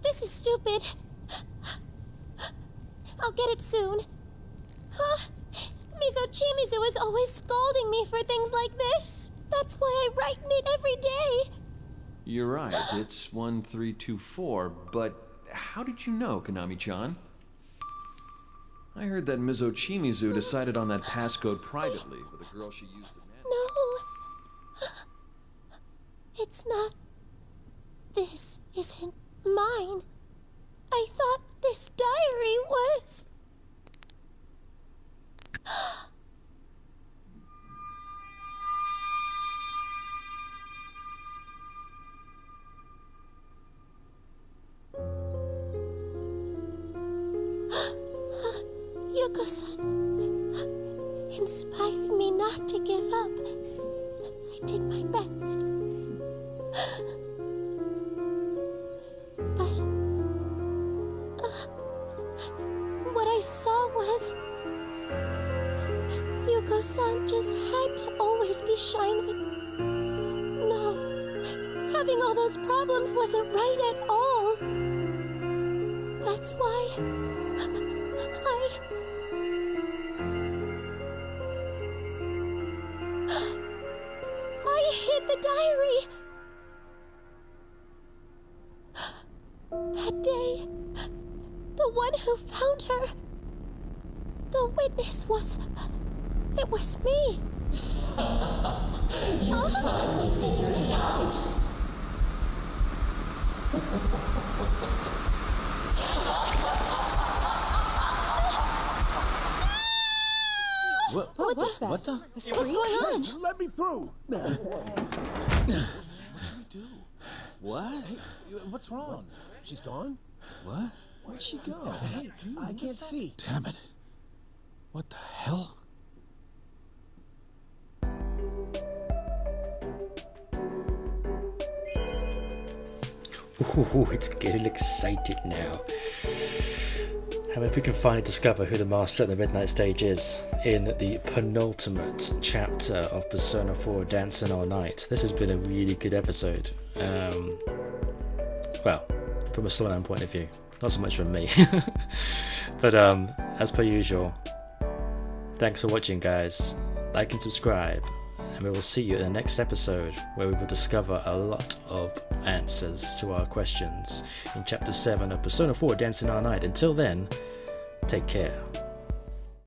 This is stupid. I'll get it soon. Mizochimizu is always scolding me for things like this. That's why I write in it every day. You're right, it's 1324, but how did you know, Kanami-chan? I heard that Mizochimizu decided on that passcode privately with a girl she used to manage. No. It's not. This isn't mine. I thought this diary was. Yuko-san inspired me not to give up. I did my best. But what I saw was Yuko-san just had to always be shining. No, having all those problems wasn't right at all. That's why I hid the diary. That day, the one who found her, the witness it was me. You finally figured it out. What was that? What the? What's going on? Let me through. What'd you do? What? Hey, what's wrong? She's gone? What? Where'd she go? Hey, I can't see. Damn it. What the hell? Ooh, it's getting excited now. And if we can finally discover who the master at the Red Knight stage is in the penultimate chapter of Persona 4 Dancing All Night. This has been a really good episode. Well, from a storyline point of view, not so much from me. But as per usual, thanks for watching, guys. Like and subscribe, and we will see you in the next episode where we will discover a lot of answers to our questions in Chapter 7 of Persona 4 Dancing All Night. Until then, take care.